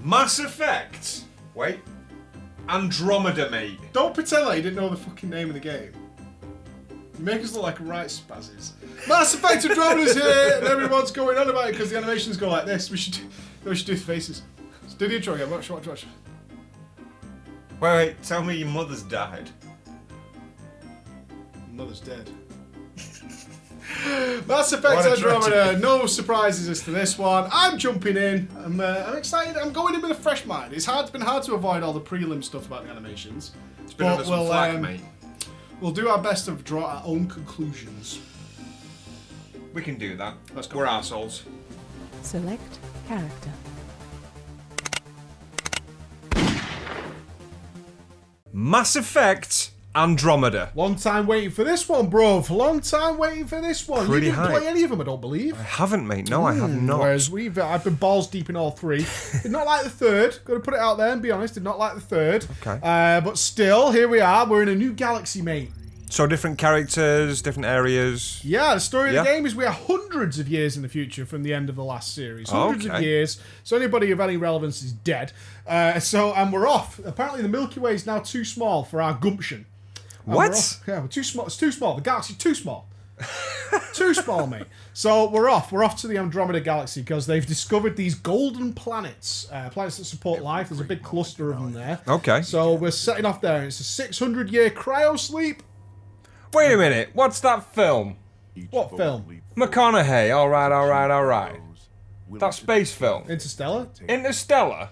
Mass Effect. Wait. Andromeda, mate. Don't pretend like you didn't know the fucking name of the game. You make us look like right spazzes. Mass Effect Andromeda's here, and everyone's going on about it because the animations go like this. We should do the faces. Let's do the intro again. Watch. Wait. Tell me your mother's died. Mother's dead. Mass Effect Andromeda. No surprises as to this one. I'm jumping in. I'm excited. I'm going in with a fresh mind. It's been hard to avoid all the prelim stuff about the animations. It's been under some flack, mate. We'll do our best to draw our own conclusions. We can do that. Let's go. We're arseholes. Select character. Mass Effect Andromeda. Long time waiting for this one, bruv. Long time waiting for this one. Pretty You didn't hype. play any of them, I don't believe. I haven't, mate. No, I have not. Whereas I've been balls deep in all three. Did not like the third. Got to put it out there and be honest. Did not like the third. Okay. But still, here we are. We're in a new galaxy, mate. So different characters, different areas. Yeah, the story of the game is we are hundreds of years in the future from the end of the last series. Hundreds of Okay. years. So anybody of any relevance is dead. And we're off. Apparently the Milky Way is now too small for our gumption. And What? Yeah, we're too small. It's too small. The galaxy's too small. Too small, mate. So we're off. We're off to the Andromeda galaxy because they've discovered these golden planets. Planets that support life. There's a big cluster of them there. Okay. So we're setting off there. And it's a 600-year cryo sleep. Wait a minute. What's that film? What film? McConaughey. All right. That space film. Interstellar? Interstellar.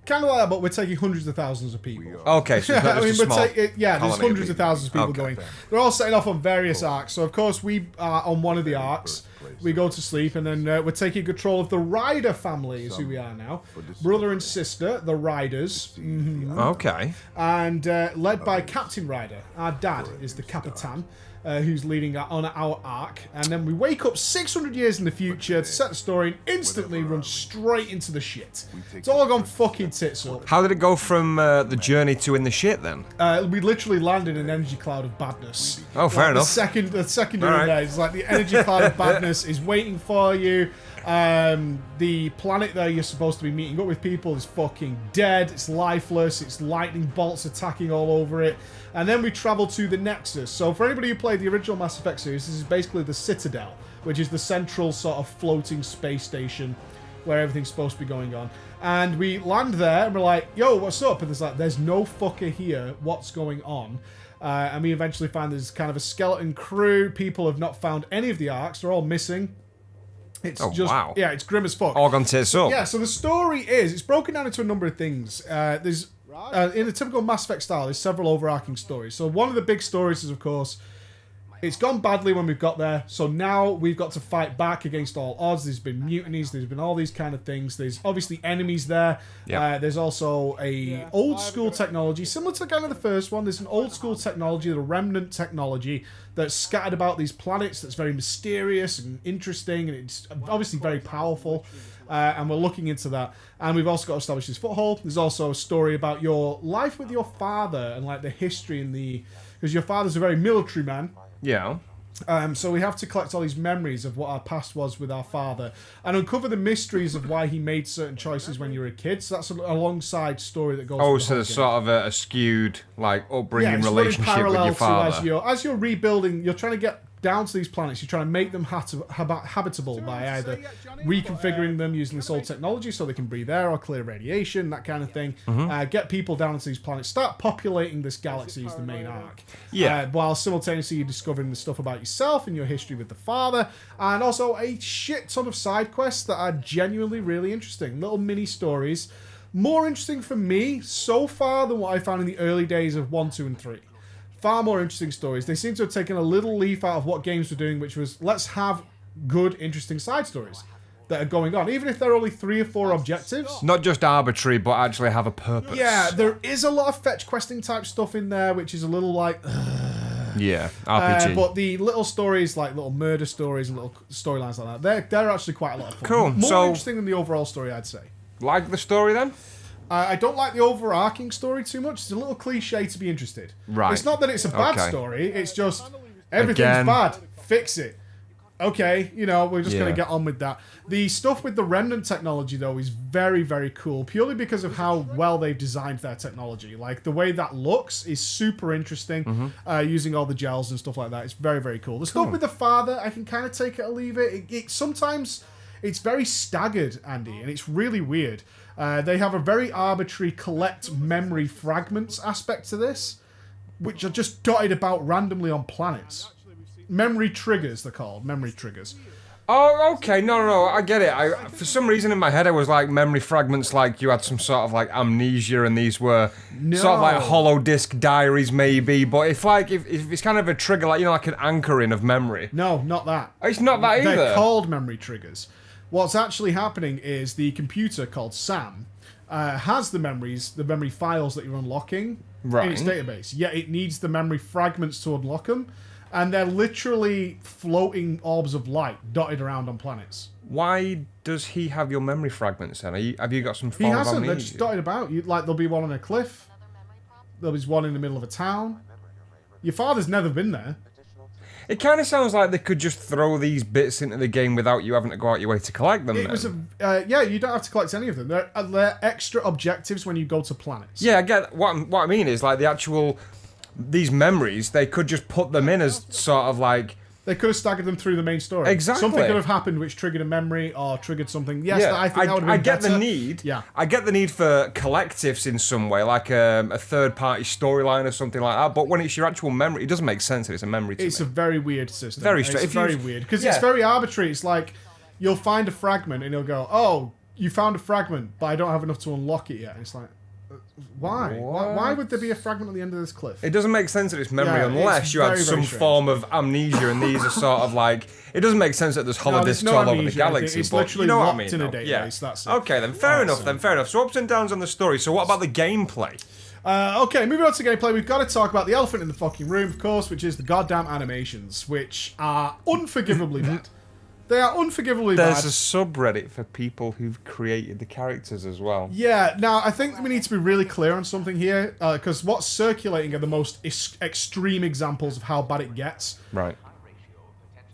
Kind of like that, but we're taking hundreds of thousands of people. Okay, so it's not just a small there's colony hundreds of thousands of people going. They're all setting off on various arcs. So, of course, we are on one of the arcs. We go to sleep, and then we're taking control of the Ryder family, is who we are now. Brother and sister, the Ryders. Mm-hmm. Okay. And led by Captain Ryder. Our dad is the Capitan. Who's leading on our arc, and then we wake up 600 years in the future to set the story and instantly run straight into the shit. It's all gone fucking tits up. How did it go from the journey to in the shit then? We literally landed in an energy cloud of badness. Oh, fair enough. The second you're All in right. there, it's like the energy cloud of badness is waiting for you. The planet that you're supposed to be meeting up with people is fucking dead. It's lifeless. It's lightning bolts attacking all over it. And then we travel to the Nexus. So for anybody who played the original Mass Effect series, this is basically the Citadel, which is the central sort of floating space station where everything's supposed to be going on. And we land there and we're like, yo, what's up? And there's no fucker here. What's going on? And we eventually find there's kind of a skeleton crew. People have not found any of the arcs. They're all missing. It's wow. Yeah, it's grim as fuck. All gone tits up. Yeah, so the story is, it's broken down into a number of things. There's, in a typical Mass Effect style, there's several overarching stories. So one of the big stories is, of course, it's gone badly when we've got there, so now we've got to fight back against all odds. There's been mutinies, there's been all these kind of things. There's obviously enemies there. Yep. There's also a old school technology, similar to kind of the first one. There's an old school technology, the remnant technology, that's scattered about these planets that's very mysterious and interesting, and it's obviously very powerful. And we're looking into that. And we've also got to establish this foothold. There's also a story about your life with your father and like the history and because your father's a very military man. Yeah. So we have to collect all these memories of what our past was with our father and uncover the mysteries of why he made certain choices when you were a kid. So that's a alongside story that goes. Oh, with the so whole there's game. sort of a skewed like upbringing it's relationship running with parallel your to father. as you're rebuilding, you're trying to get down to these planets. You're trying to make them habitable by either reconfiguring them using this old technology so they can breathe air or clear radiation, that kind of thing. Get people down to these planets, start populating this galaxy is the main arc. Yeah. While simultaneously you're discovering the stuff about yourself and your history with the father, and also a shit ton of side quests that are genuinely really interesting. Little mini stories. More interesting for me so far than what I found in the early days of 1, 2, and 3. Far more interesting stories. They seem to have taken a little leaf out of what games were doing, which was let's have good, interesting side stories that are going on, even if they're only 3 or 4 objectives. Not just arbitrary, but actually have a purpose. Yeah, there is a lot of fetch questing type stuff in there, which is a little like... Yeah, RPG. but the little stories, like little murder stories and little storylines like that, they're actually quite a lot of fun. Cool. More So- interesting than the overall story, I'd say. Like the story then? I don't like the overarching story too much. It's a little cliche to be interested. Right. It's not that it's a bad Okay. story. It's just everything's Again. bad. Fix it. okay, we're just going Yeah. to get on with that. The stuff with the remnant technology, though, is very, very cool, purely because of how well they've designed their technology. Like, the way that looks is super interesting, using all the gels and stuff like that. It's very, very cool. The stuff with the father, I can kind of take it or leave it. Sometimes it's very staggered, Andy, and it's really weird. They have a very arbitrary collect memory fragments aspect to this, which are just dotted about randomly on planets. Memory triggers, they're called. Memory triggers. Oh, okay. No. I get it. For some reason in my head, I was like memory fragments, like you had some sort of like amnesia, and these were sort of like hollow disk diaries, maybe. But if it's kind of a trigger, like like an anchoring of memory. No, not that. It's not that either. They're called memory triggers. What's actually happening is the computer called Sam has the memory files that you're unlocking in its database. Yet it needs the memory fragments to unlock them. And they're literally floating orbs of light dotted around on planets. Why does he have your memory fragments then? Have you got some He form of hasn't. amnesia? They're just dotted about. There'll be one on a cliff. There'll be one in the middle of a town. Your father's never been there. It kind of sounds like they could just throw these bits into the game without you having to go out your way to collect them. You don't have to collect any of them. They're extra objectives when you go to planets. Yeah, I get what I mean is like the actual these memories. They could just put them in as sort of like they could have staggered them through the main story. Exactly. Something could have happened which triggered a memory or triggered something. Yes, I think that would have been I get better. the need. Yeah. I get the need for collectives in some way, like a third-party storyline or something like that. But when it's your actual memory, it doesn't make sense that it's a memory to It's me. a very weird system. Very It's strange. very weird because it's very arbitrary. It's like you'll find a fragment and you'll go, "Oh, you found a fragment, but I don't have enough to unlock it yet." And it's like, why? Why would there be a fragment at the end of this cliff? It doesn't make sense that it's memory Yeah, unless it's you had very, some very strange. form of amnesia, and these are sort of like. It doesn't make sense that there's holodisks no all over the amnesia. galaxy. It's but literally you know what I locked mean, in a though. database, Yeah. that's it. Okay, then fair enough. So ups and downs on the story. So what about the gameplay? Okay, moving on to gameplay, we've got to talk about the elephant in the fucking room, of course, which is the goddamn animations, which are unforgivably bad. They are unforgivably There's bad. a subreddit for people who've created the characters as well. Yeah, now I think we need to be really clear on something here, because what's circulating are the most extreme examples of how bad it gets. Right.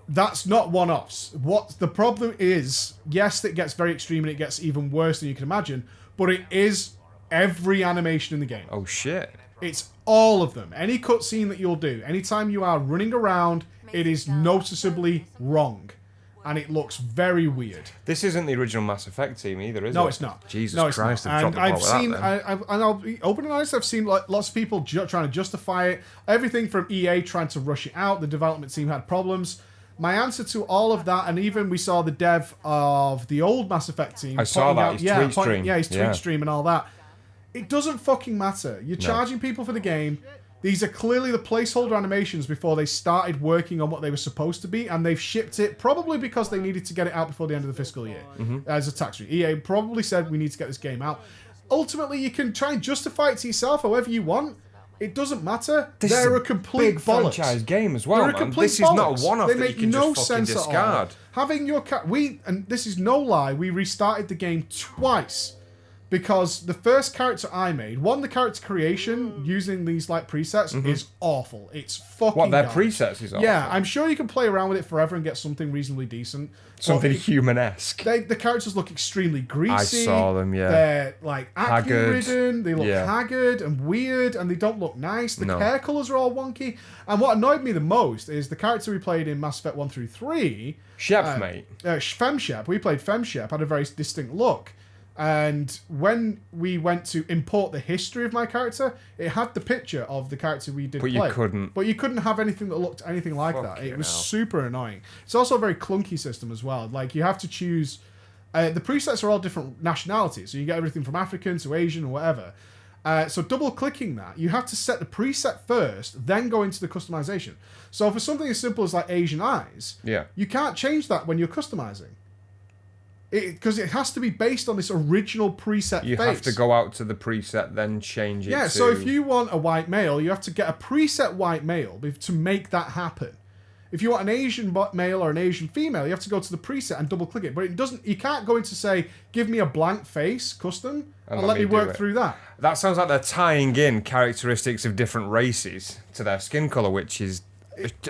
That's not one-offs. What the problem is, yes, it gets very extreme and it gets even worse than you can imagine, but it is every animation in the game. Oh shit. It's all of them. Any cutscene that you'll do, anytime you are running around, it is noticeably wrong. And it looks very weird. This isn't the original Mass Effect team either, is it? No, it's not. Jesus no, it's Christ, not. they've And dropped the I've ball with seen, that then. and I'll be open and honest, I've seen lots of people trying to justify it. Everything from EA trying to rush it out. The development team had problems. My answer to all of that, and even we saw the dev of the old Mass Effect team. I saw that, his tweet stream. Yeah, his tweet Yeah. stream and all that. It doesn't fucking matter. You're charging people for the game. These are clearly the placeholder animations before they started working on what they were supposed to be, and they've shipped it probably because they needed to get it out before the end of the fiscal year as a tax free. EA probably said we need to get this game out. Ultimately, you can try and justify it to yourself however you want. It doesn't matter. They're a complete big bollocks. franchise game as well, They're a man. complete This is not bollocks. a one-off They that make you can no just fucking sense at all. discard. Having your and this is no lie, we restarted the game twice because the first character I made, the character creation using these like presets is awful. It's fucking What, their garbage. presets is awful? Yeah, I'm sure you can play around with it forever and get something reasonably decent. Something But human-esque. the characters look extremely greasy. I saw them, yeah. They're like Haggard. acne-ridden. They look Yeah. haggard and weird, and they don't look nice. The No. hair colours are all wonky. And what annoyed me the most is the character we played in Mass Effect 1 through 3. Shep, mate. Femshep. We played Femshep. Had a very distinct look. And when we went to import the history of my character, it had the picture of the character we did But you play. couldn't. But you couldn't have anything that looked anything like that. Fucking It was hell. super annoying. It's also a very clunky system as well. Like, you have to choose... the presets are all different nationalities. So you get everything from African to Asian or whatever. So double-clicking that, you have to set the preset first, then go into the customization. So for something as simple as like Asian eyes, you can't change that when you're customizing. Because it has to be based on this original preset You face. have to go out to the preset, then change it Yeah, to... so if you want a white male, you have to get a preset white male to make that happen. If you want an Asian male or an Asian female, you have to go to the preset and double click it. But it doesn't. You can't go into say, give me a blank face custom and let me do work it. through that. That sounds like they're tying in characteristics of different races to their skin colour, which is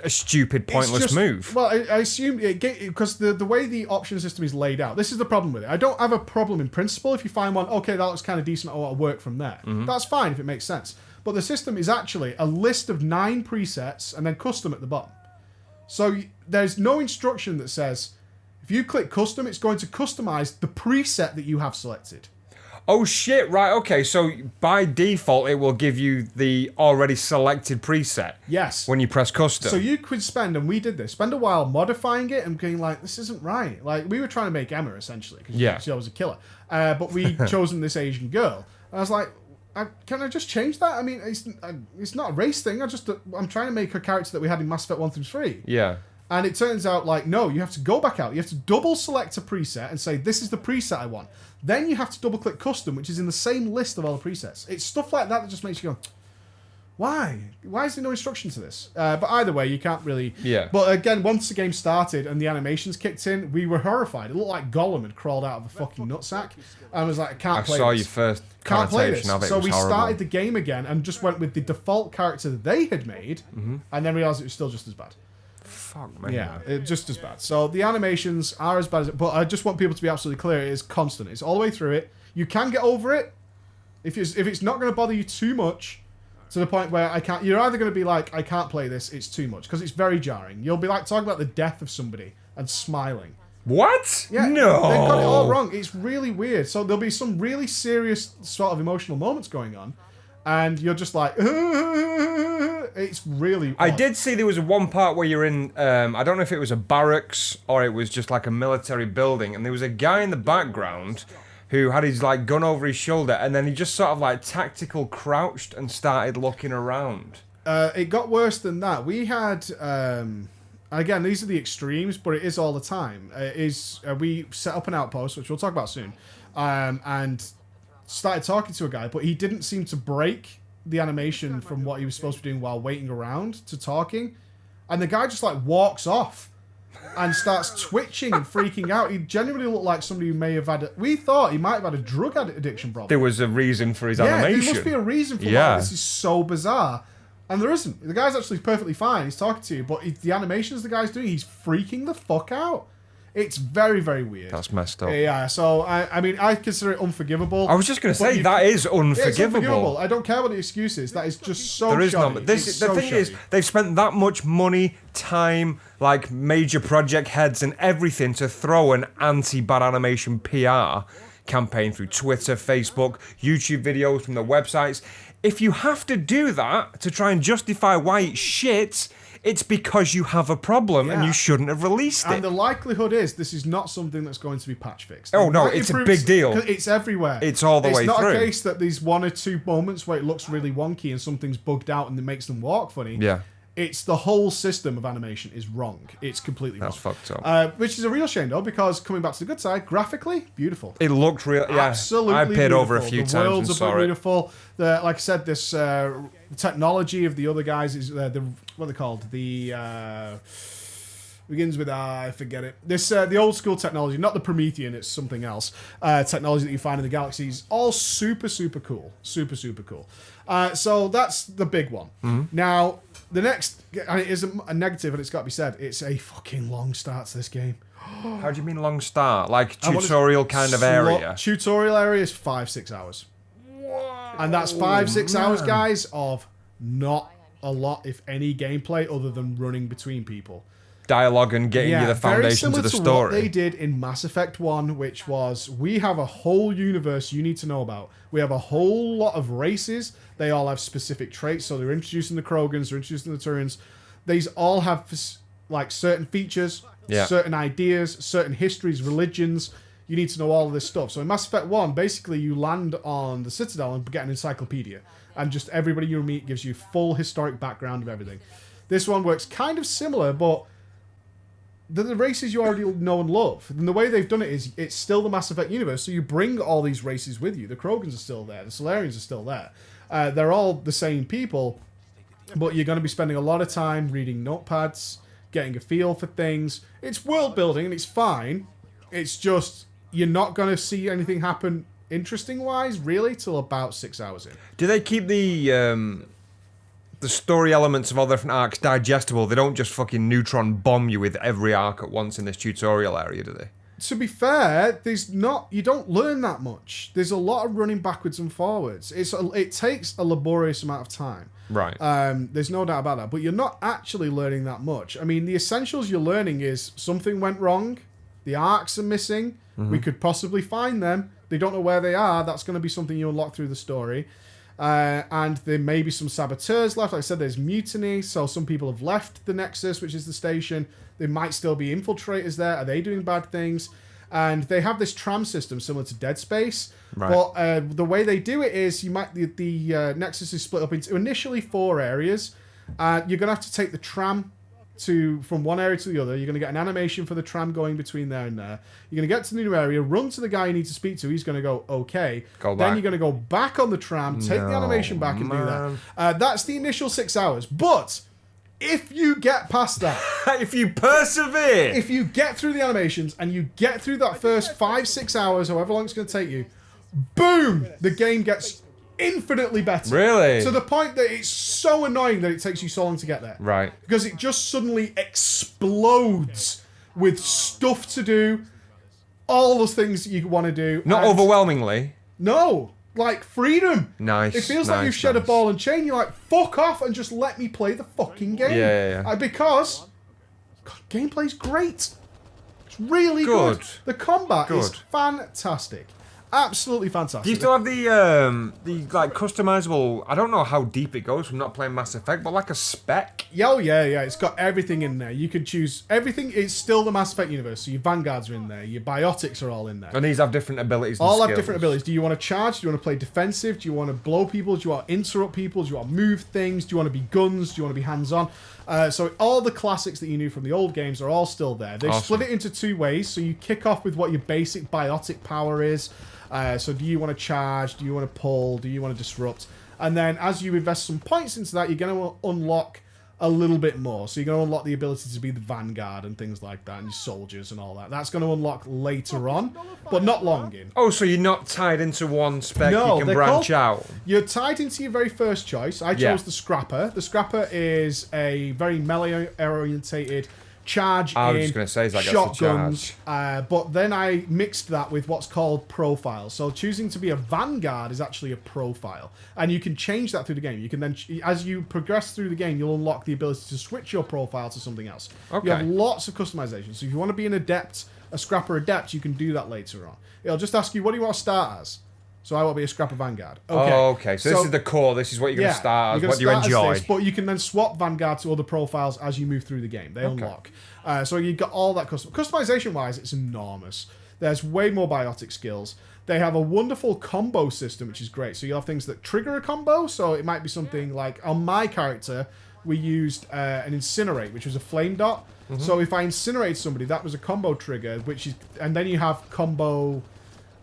a stupid, pointless move. Well, I assume because the way the option system is laid out, this is the problem with it. I don't have a problem in principle if you find one, okay, that looks kind of decent, I'll work from there. That's fine if it makes sense. But the system is actually a list of 9 presets and then custom at the bottom. So there's no instruction that says, if you click custom, it's going to customize the preset that you have selected. Oh shit, right, okay, so by default it will give you the already selected preset. Yes. When you press custom. So you could spend a while modifying it and being like, this isn't right. Like, we were trying to make Emma, essentially, because she was a killer. But we'd chosen this Asian girl. And I was like, can I just change that? I mean, it's not a race thing, I'm trying to make a character that we had in Mass Effect 1 through 3. Yeah. And it turns out, like, no, you have to go back out. You have to double select a preset and say, this is the preset I want. Then you have to double click custom, which is in the same list of all the presets. It's stuff like that just makes you go, why? Why is there no instruction to this? But either way, you can't really... Yeah. But again, once the game started and the animations kicked in, we were horrified. It looked like Gollum had crawled out of a fucking nutsack. And I was like, I can't play this. I saw your first connotation of it. So it was we horrible. started the game again and just went with the default character that they had made, and then realised it was still just as bad. Fuck, man. Yeah, just as bad. So the animations are as bad as it, but I just want people to be absolutely clear. It is constant. It's all the way through it. You can get over it if it's not going to bother you too much to the point where you're either going to be like, I can't play this, it's too much, because it's very jarring. You'll be like talking about the death of somebody and smiling. What? Yeah, no. They've got it all wrong. It's really weird. So there'll be some really serious sort of emotional moments going on, and you're just like, it's really odd. I did see there was one part where you're in, I don't know if it was a barracks or it was just like a military building, and there was a guy in the background who had his like gun over his shoulder, and then he just sort of like tactical crouched and started looking around. It got worse than that. We had, again, these are the extremes, but it is all the time. We set up an outpost, which we'll talk about soon, and started talking to a guy, but he didn't seem to break the animation from what he was supposed to be doing while waiting around to talking, and the guy just like walks off and starts twitching and freaking out. He genuinely looked like somebody who may have had we thought he might have had a drug addiction problem. There was a reason for his animation. There must be a reason for why this is so bizarre, and there isn't. The guy's actually perfectly fine. He's talking to you, but the animations the guy's doing, he's freaking the fuck out. It's very, very weird. That's messed up. Yeah, so I mean, I consider it unforgivable. I was just going to say, that is unforgivable. Yeah, it's unforgivable. I don't care what the excuse is. That is just so There is shoddy. none. The thing is, they've spent that much money, time, like major project heads and everything to throw an anti-bad animation PR campaign through Twitter, Facebook, YouTube videos from the websites. If you have to do that to try and justify why it's shit, it's because you have a problem and you shouldn't have released it. And the likelihood is this is not something that's going to be patch fixed. Oh, no, it's a big deal. It's everywhere. It's all the way through. It's not a case that there's 1 or 2 moments where it looks really wonky and something's bugged out and it makes them walk funny. Yeah. It's the whole system of animation is wrong. It's completely wrong. That's fucked up. Which is a real shame, though, because coming back to the good side, graphically, beaubeautifare It looked real. Yeah, absolutely I paid beautiful. over a few the times and worlds saw are it. beautiful. Like I said, this technology of the other guys is what are they called? The begins with I forget it. This the old school technology, not the Promethean, it's something else. Technology that you find in the galaxies, all super cool, super cool. So that's the big one. Mm-hmm. Now the next, and it is a negative, and it's got to be said, it's a fucking long start to this game. How do you mean long start? Like tutorial kind of area? Tutorial area is 5-6 hours. And that's 5-6 hours, guys, of not a lot, if any, gameplay other than running between people. Dialogue and getting you the foundations of the story. story. What they did in Mass Effect 1, which was, we have a whole universe you need to know about. We have a whole lot of races. They all have specific traits. So they're introducing the Krogans, they're introducing the Turians. These all have like certain features, certain ideas, certain histories, religions. You need to know all of this stuff. So in Mass Effect 1, basically you land on the Citadel and get an encyclopedia. And just everybody you meet gives you full historic background of everything. This one works kind of similar, but the races you already know and love. And the way they've done it is it's still the Mass Effect universe, so you bring all these races with you. The Krogans are still there. The Solarians are still there. They're all the same people, but you're going to be spending a lot of time reading notepads, getting a feel for things. It's world building and it's fine. It's just you're not going to see anything happen interesting-wise, really, till about 6 hours in. Do they keep the the story elements of all the different arcs digestible? They don't just fucking neutron bomb you with every arc at once in this tutorial area, do they? To be fair, you don't learn that much. There's a lot of running backwards and forwards. It takes a laborious amount of time. Right. There's no doubt about that. But you're not actually learning that much. I mean, the essentials you're learning is something went wrong, the arcs are missing, we could possibly find them, they don't know where they are, that's going to be something you unlock through the story. And there may be some saboteurs left. Like I said, there's mutiny, so some people have left the Nexus, which is the station. There might still be infiltrators there. Are they doing bad things? And they have this tram system similar to Dead Space. Right. But the way they do it is the Nexus is split up into initially 4 areas. You're going to have to take the tram from one area to the other. You're going to get an animation for the tram going between there and there. You're going to get to the new area, run to the guy you need to speak to. He's going to go, okay. Then you're going to go back on the tram, take the animation back and do that. That's the initial 6 hours. But if you get past that... if you persevere... If you get through the animations and you get through that first 5-6 hours, however long it's going to take you, boom! The game gets infinitely better. Really? To the point that it's so annoying that it takes you so long to get there. Right. Because it just suddenly explodes with stuff to do, all those things that you want to do. Not overwhelmingly. No. Like, freedom. Nice. It feels like you've shed a ball and chain. You're like, fuck off and just let me play the fucking game. Yeah. Because gameplay's great. It's really good. The combat is fantastic. Absolutely fantastic. Do you still have the like customizable? I don't know how deep it goes from not playing Mass Effect, but like a spec. Yeah, it's got everything in there. You can choose everything. It's still the Mass Effect universe. So your Vanguards are in there. Your Biotics are all in there. And these have different abilities. All have different abilities. Do you want to charge? Do you want to play defensive? Do you want to blow people? Do you want to interrupt people? Do you want to move things? Do you want to be guns? Do you want to be hands-on? So all the classics that you knew from the old games are all still there. They've split it into 2 ways. So you kick off with what your basic biotic power is. So do you want to charge? Do you want to pull? Do you want to disrupt? And then as you invest some points into that, you're going to unlock a little bit more. So you're going to unlock the ability to be the Vanguard and things like that, and your soldiers and all that. That's going to unlock later on, but not long in. Oh, so you're not tied into one spec, no, you can branch out? You're tied into your very first choice. I chose the Scrapper. The Scrapper is a very melee-orientated charge I was in just going to say, it's like shotguns, but then I mixed that with what's called profiles. So choosing to be a Vanguard is actually a profile, and you can change that through the game. You can then, as you progress through the game, you'll unlock the ability to switch your profile to something else. Okay. You have lots of customization. So if you want to be an adept, a Scrapper adept, you can do that later on. It'll just ask you, what do you want to start as? So I want to be a Scrapper Vanguard. Okay. Oh, okay. So this is the core. This is what you're going to start as, what you enjoy. This, but you can then swap Vanguard to other profiles as you move through the game. They unlock. So you've got all that customization-wise, it's enormous. There's way more biotic skills. They have a wonderful combo system, which is great. So you have things that trigger a combo. So it might be something like, on my character, we used an Incinerate, which was a flame dot. Mm-hmm. So if I incinerate somebody, that was a combo trigger, and then you have combo...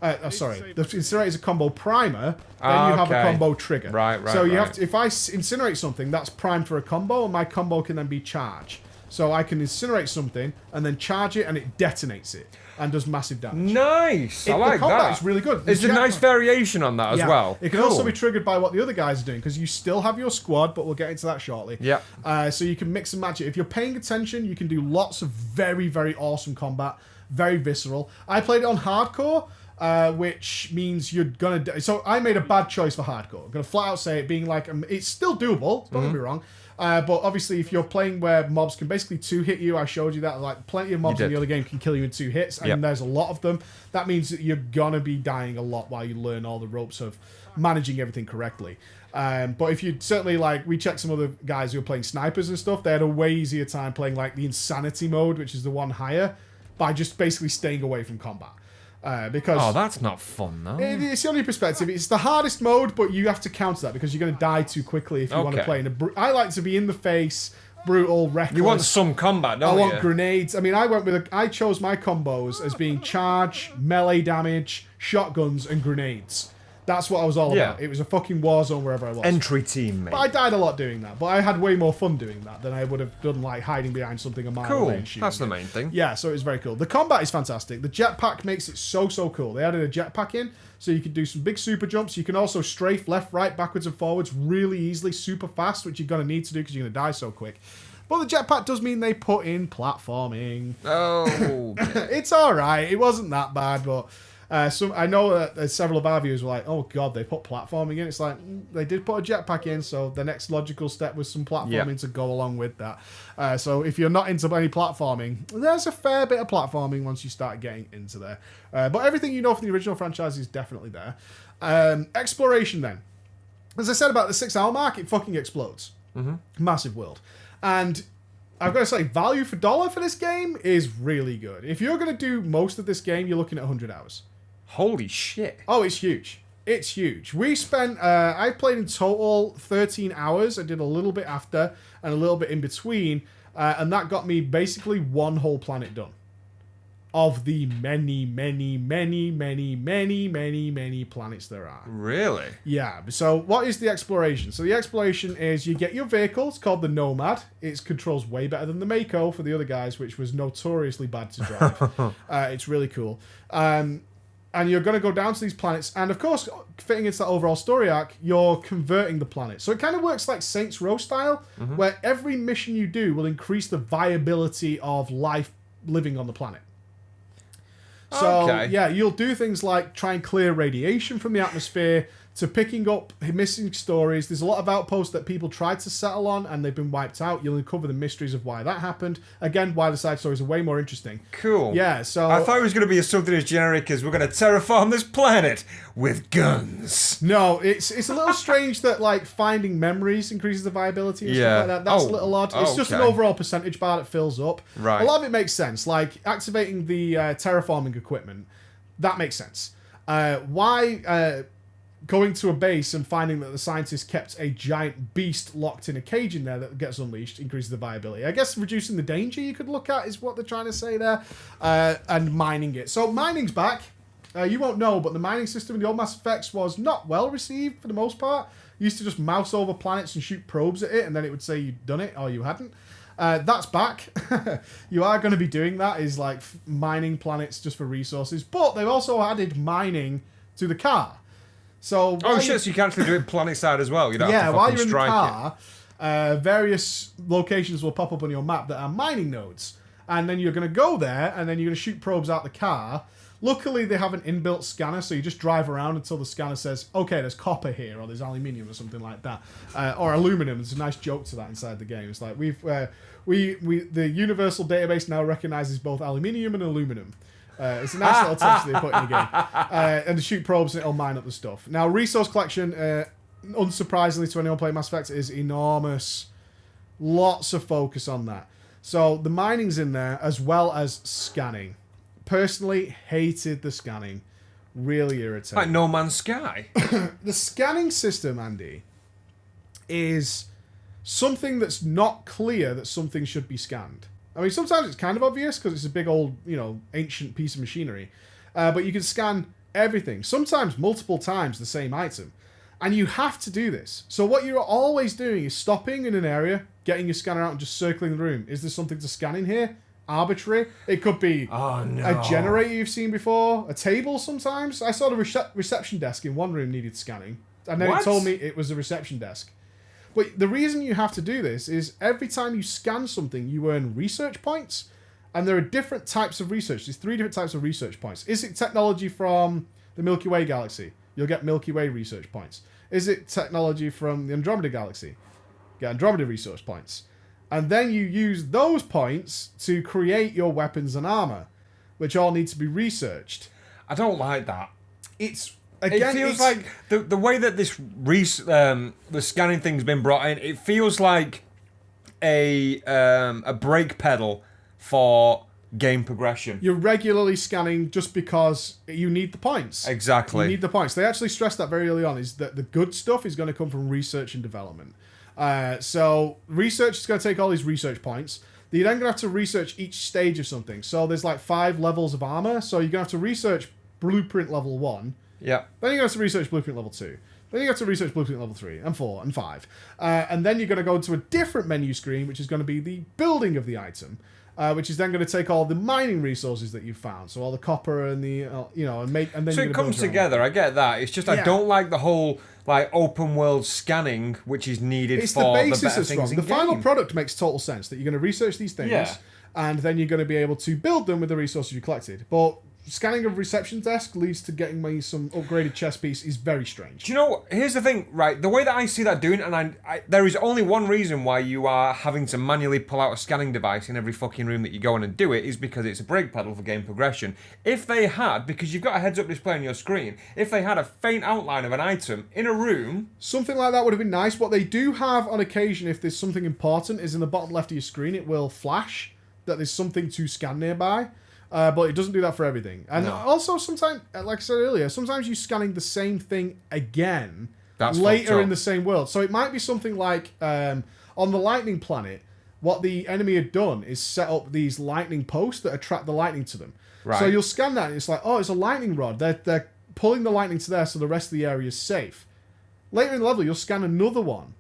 the Incinerate is a combo primer, then you have a combo trigger. Right. So you have to, if I incinerate something, that's primed for a combo, and my combo can then be charge. So I can incinerate something, and then charge it, and it detonates it, and does massive damage. Nice! I like the combat that. is really good. It's a nice variation on that as well. It can also be triggered by what the other guys are doing, because you still have your squad, but we'll get into that shortly. Yeah. So you can mix and match it. If you're paying attention, you can do lots of very, very awesome combat, very visceral. I played it on hardcore, which means you're gonna... So I made a bad choice for hardcore. I'm gonna flat out say it, being like... it's still doable, don't get me wrong. But obviously, if you're playing where mobs can basically 2-hit you, I showed you that, like, plenty of mobs in the other game can kill you in 2 hits, and there's a lot of them. That means that you're gonna be dying a lot while you learn all the ropes of managing everything correctly. But if you certainly, like, we checked some other guys who were playing snipers and stuff, they had a way easier time playing, like, the insanity mode, which is the one higher, by just basically staying away from combat. Because that's not fun, though. It's the only perspective. It's the hardest mode, but you have to counter that because you're going to die too quickly if you want to play in a... I like to be in the face, brutal, reckless. You want some combat, don't you? I want grenades. I mean, I chose my combos as being charge, melee damage, shotguns, and grenades. That's what I was all Yeah. about. It was a fucking war zone wherever I was. Entry team, mate. But I died a lot doing that. But I had way more fun doing that than I would have done, like, hiding behind something a mile Cool. away and shooting. That's the main thing. Yeah, so it was very cool. The combat is fantastic. The jetpack makes it so cool. They added a jetpack in, so you can do some big super jumps. You can also strafe left, right, backwards, and forwards really easily, super fast, which you're going to need to do because you're going to die so quick. But the jetpack does mean they put in platforming. Oh. It's all right. It wasn't that bad, but I know that several of our viewers were like, "Oh God, they put platforming in." It's like they did put a jetpack in, so the next logical step was some platforming to go along with that. So if you're not into any platforming, there's a fair bit of platforming once you start getting into there. But everything you know from the original franchise is definitely there. Exploration, then, as I said about the 6 hour mark, it fucking explodes. Mm-hmm. Massive world. And I've got to say, value for dollar for this game is really good. If you're going to do most of this game, you're looking at 100 hours. Holy shit. Oh, it's huge. It's huge. We spent, I played in total 13 hours. I did a little bit after and a little bit in between. And that got me basically one whole planet done. Of the many planets there are. Really? Yeah. So what is the exploration? So the exploration is you get your vehicle. It's called the Nomad. It controls way better than the Mako for the other guys, which was notoriously bad to drive. It's really cool. And you're going to go down to these planets. And of course, fitting into that overall story arc, you're converting the planet. So it kind of works like Saints Row style, where every mission you do will increase the viability of life living on the planet. So, yeah, you'll do things like try and clear radiation from the atmosphere, to picking up missing stories. There's a lot of outposts that people tried to settle on and they've been wiped out. You'll uncover the mysteries of why that happened. Again, why the side stories are way more interesting. Cool. Yeah, so... I thought it was going to be something as generic as we're going to terraform this planet with guns. No, it's a little strange that, like, finding memories increases the viability and stuff like that. That's a little odd. It's just an overall percentage bar that fills up. Right. A lot of it makes sense. Like, activating the terraforming equipment, that makes sense. Why... going to a base and finding that the scientists kept a giant beast locked in a cage in there that gets unleashed increases the viability. I guess reducing the danger you could look at is what they're trying to say there. And mining it. So mining's back. You won't know, but the mining system in the old Mass Effects was not well received for the most part. You used to just mouse over planets and shoot probes at it, and then it would say you'd done it or you hadn't. That's back. You are going to be doing that, is like mining planets just for resources. But they've also added mining to the car. So so you can actually do it planet side as well. You don't have to while fucking you're in the strike car, various locations will pop up on your map that are mining nodes. And then you're going to go there, and then you're going to shoot probes out the car. Luckily, they have an inbuilt scanner, so you just drive around until the scanner says, okay, there's copper here, or there's aluminium, or something like that. Or aluminum. There's a nice joke to that inside the game. It's like, the universal database now recognizes both aluminium and aluminum. It's a nice little touch that they put in the game. And to shoot probes, and it'll mine up the stuff. Now, resource collection, unsurprisingly to anyone playing Mass Effect, is enormous. Lots of focus on that. So the mining's in there, as well as scanning. Personally, hated the scanning. Really irritating. Like No Man's Sky. The scanning system, Andy, is something that's not clear that something should be scanned. I mean, sometimes it's kind of obvious because it's a big old, ancient piece of machinery. But you can scan everything. Sometimes multiple times the same item. And you have to do this. So what you're always doing is stopping in an area, getting your scanner out and just circling the room. Is there something to scan in here? Arbitrary. It could be a generator you've seen before. A table sometimes. I saw the reception desk in one room needed scanning. And then it told me it was a reception desk. But the reason you have to do this is every time you scan something, you earn research points. And there are different types of research. There's 3 different types of research points. Is it technology from the Milky Way galaxy? You'll get Milky Way research points. Is it technology from the Andromeda galaxy? Get Andromeda research points. And then you use those points to create your weapons and armor, which all need to be researched. I don't like that. Again, it feels like the way that this the scanning thing's been brought in. It feels like a brake pedal for game progression. You're regularly scanning just because you need the points. Exactly. You need the points. They actually stressed that very early on, is that the good stuff is going to come from research and development. So research is going to take all these research points. You're then going to have to research each stage of something. So there's like 5 levels of armor. So you're going to have to research blueprint level 1. Yeah. Then you go to research blueprint level 2. Then you go to research blueprint level 3 and 4 and 5. And then you're going to go to a different menu screen, which is going to be the building of the item, which is then going to take all the mining resources that you've found. So all the copper and the, and make... And then So you're it gonna comes build your own. together, I get that. It's just I Yeah. don't like the whole like open world scanning which is needed It's for the the basis better that's things wrong. in The final game. product makes total sense, that you're going to research these things, Yeah. and then you're going to be able to build them with the resources you collected. But scanning of reception desk leads to getting me some upgraded chest piece is very strange. Do you know, here's the thing, right? The way that I see that doing, and I there is only one reason why you are having to manually pull out a scanning device in every fucking room that you go in and do it, is because it's a brake pedal for game progression. If they had, because you've got a heads-up display on your screen, if they had a faint outline of an item in a room... Something like that would have been nice. What they do have on occasion, if there's something important, is in the bottom left of your screen, it will flash that there's something to scan nearby. But it doesn't do that for everything. And also sometimes, like I said earlier, sometimes you're scanning the same thing again That's later fucked up. in the same world. So it might be something like on the lightning planet, what the enemy had done is set up these lightning posts that attract the lightning to them. Right. So you'll scan that and it's like, oh, it's a lightning rod. They're pulling the lightning to there so the rest of the area is safe. Later in the level, you'll scan another one.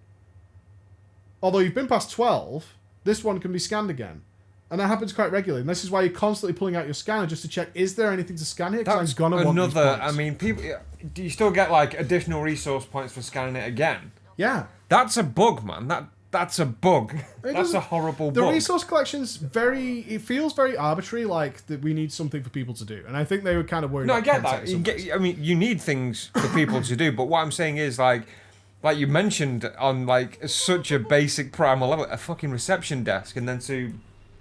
Although you've been past 12, this one can be scanned again. And that happens quite regularly. And this is why you're constantly pulling out your scanner just to check, is there anything to scan here? Because I'm going to want these another... points. I mean, people... Do you still get, like, additional resource points for scanning it again? Yeah. That's a bug, man. That's a bug. That's doesn't- a horrible The bug. resource collection's it feels very arbitrary, like that we need something for people to do. And I think they were kind of worried No, I about get that. content in some ways. I mean, you need things for people to do, but what I'm saying is, like you mentioned on, like, such a basic primal level, a fucking reception desk, and then to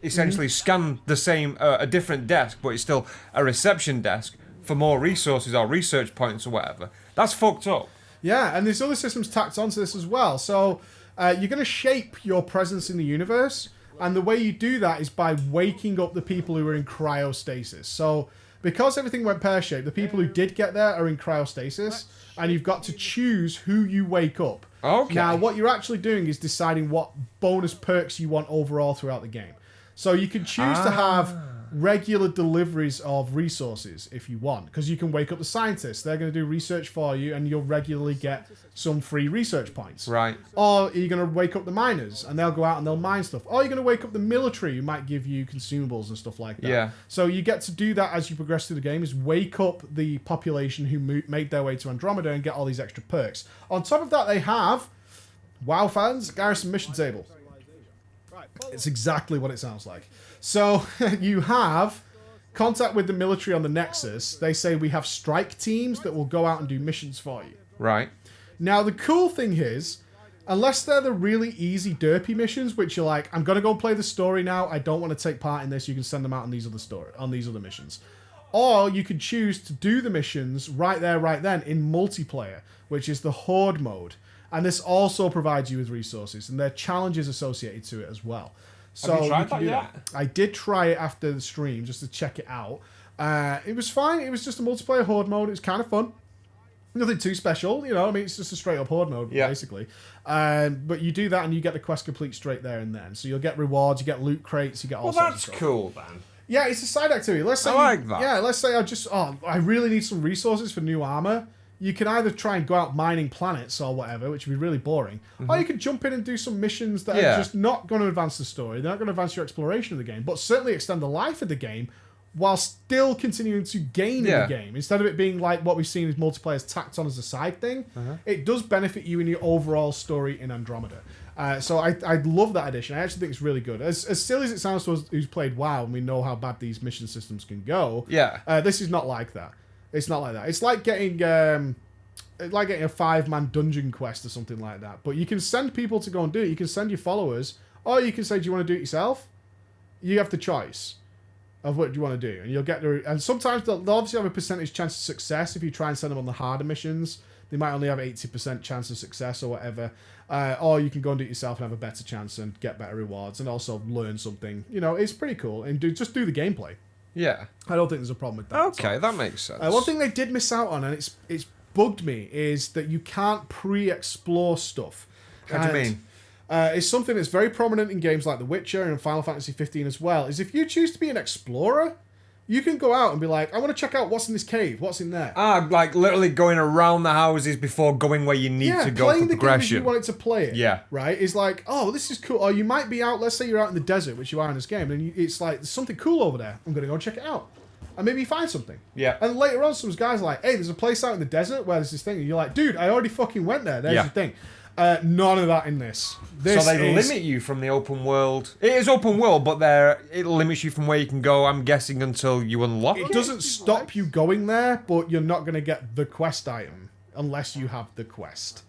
essentially scan the same, a different desk, but it's still a reception desk for more resources or research points or whatever. That's fucked up. Yeah, and there's other systems tacked onto this as well. So you're going to shape your presence in the universe, and the way you do that is by waking up the people who are in cryostasis. So because everything went pear-shaped, the people who did get there are in cryostasis, and you've got to choose who you wake up. Okay. Now, what you're actually doing is deciding what bonus perks you want overall throughout the game. So you can choose to have regular deliveries of resources if you want, because you can wake up the scientists. They're going to do research for you, and you'll regularly get some free research points. Right. Or you're going to wake up the miners, and they'll go out and they'll mine stuff. Or you're going to wake up the military, who might give you consumables and stuff like that. Yeah. So you get to do that as you progress through the game, is wake up the population who made their way to Andromeda and get all these extra perks. On top of that, they have, WoW fans, Garrison Mission Table. It's exactly what it sounds like. So you have contact with the military on the Nexus. They say we have strike teams that will go out and do missions for you. Right. Now, the cool thing is, unless they're the really easy derpy missions, which you're like, I'm going to go play the story now, I don't want to take part in this, you can send them out on these other missions. Or you could choose to do the missions right there, right then, in multiplayer, which is the Horde mode. And this also provides you with resources, and there are challenges associated to it as well. So Have you tried can that do yet? I did try it after the stream, just to check it out. It was fine. It was just a multiplayer Horde mode. It was kind of fun. Nothing too special, you know. I mean, it's just a straight up Horde mode, basically. But you do that, and you get the quest complete straight there and then. So you'll get rewards, you get loot crates, you get all Well, sorts of that's stuff. cool, then. Yeah, it's a side activity. Let's say I like that. Yeah, let's say I really need some resources for new armor. You can either try and go out mining planets or whatever, which would be really boring, or you could jump in and do some missions that are just not going to advance the story. They're not going to advance your exploration of the game, but certainly extend the life of the game while still continuing to gain in the game. Instead of it being like what we've seen as multiplayers tacked on as a side thing, it does benefit you in your overall story in Andromeda. So I love that addition. I actually think it's really good. As silly as it sounds to us who's played WoW and we know how bad these mission systems can go, this is not like that. It's not like that. It's like getting a 5-man dungeon quest or something like that. But you can send people to go and do it. You can send your followers, or you can say, do you want to do it yourself? You have the choice of what you want to do, and you'll get the. And sometimes they'll obviously have a percentage chance of success if you try and send them on the harder missions. They might only have 80% chance of success or whatever. Or you can go and do it yourself and have a better chance and get better rewards and also learn something. You know, it's pretty cool. And just do the gameplay. Yeah. I don't think there's a problem with that. Okay, that makes sense. One thing they did miss out on, and it's bugged me, is that you can't pre-explore stuff. What do you mean? It's something that's very prominent in games like The Witcher and Final Fantasy 15 as well, is if you choose to be an explorer, You can go out and be like, I want to check out what's in this cave, what's in there. Like literally going around the houses before going where you need to go for progression. Playing the game as you want it to play it. Yeah. Right? Is like, oh, this is cool. Or you might be out, let's say you're out in the desert, which you are in this game, and it's like, there's something cool over there. I'm going to go check it out. And maybe you find something. Yeah. And later on, some guys are like, hey, there's a place out in the desert where there's this thing. And you're like, dude, I already fucking went there. There's the thing. None of that in this. So they limit you from the open world. It is open world, but it limits you from where you can go, I'm guessing, until you unlock it. It doesn't stop you going there, but you're not going to get the quest item unless you have the quest.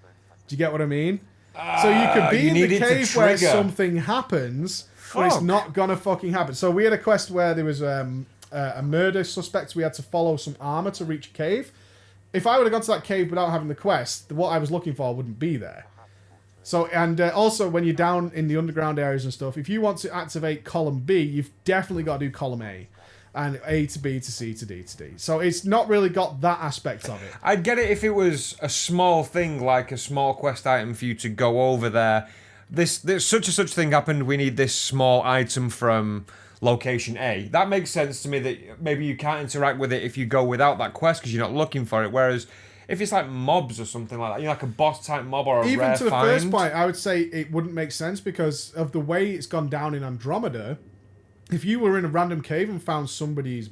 Do you get what I mean? So you could be in the cave where something happens, but it's not going to fucking happen. So we had a quest where there was a murder suspect. We had to follow some armor to reach a cave. If I would have gone to that cave without having the quest, what I was looking for wouldn't be there. So, and also when you're down in the underground areas and stuff, if you want to activate column B, you've definitely got to do column A. And A to B to C to D to D. So it's not really got that aspect of it. I'd get it if it was a small thing, like a small quest item for you to go over there. This such and such thing happened, we need this small item from location A. That makes sense to me that maybe you can't interact with it if you go without that quest because you're not looking for it. Whereas if it's like mobs or something like that, you know, like a boss type mob or a even rare to the find. first point, I would say it wouldn't make sense because of the way it's gone down in Andromeda. If you were in a random cave and found somebody's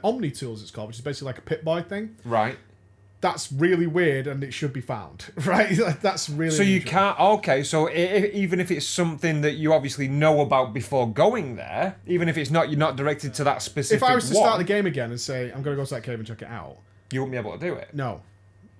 Omni tools, it's called, which is basically like a Pip-Boy thing. Right. That's really weird and it should be found, right? That's really So you unusual. can't... Okay, so even if it's something that you obviously know about before going there, even if you're not directed to that specific If I was to one, start the game again and say, I'm going to go to that cave and check it out, you wouldn't be able to do it. no.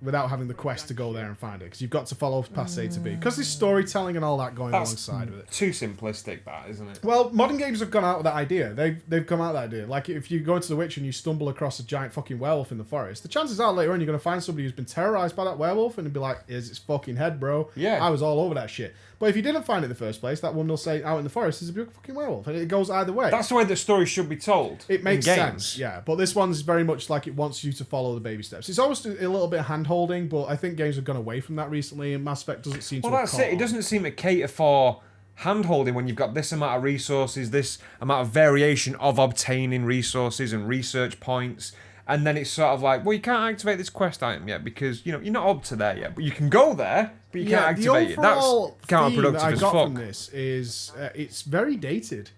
Without having the quest to go there and find it. Because you've got to follow past A to B. Because there's storytelling and all that going alongside with it. Too simplistic, that, isn't it? Well, modern games have gone out with that idea. They've come out with that idea. Like, if you go into The Witch and you stumble across a giant fucking werewolf in the forest, the chances are later on you're going to find somebody who's been terrorized by that werewolf and be like, here's its fucking head, bro. Yeah. I was all over that shit. But if you didn't find it in the first place, that woman will say, out in the forest, there's a big fucking werewolf. And it goes either way. That's the way the story should be told. It makes in sense, games. yeah. But this one's very much like it wants you to follow the baby steps. It's almost a little bit hand-holding, but I think games have gone away from that recently, and Mass Effect doesn't seem to have Well, that's it. It doesn't seem to cater for hand-holding when you've got this amount of resources, this amount of variation of obtaining resources and research points, and then it's sort of like, well, you can't activate this quest item yet because, you know, you're not up to there yet. But you can go there, but you can't activate it. That's counterproductive that I as got fuck. from this is it's very dated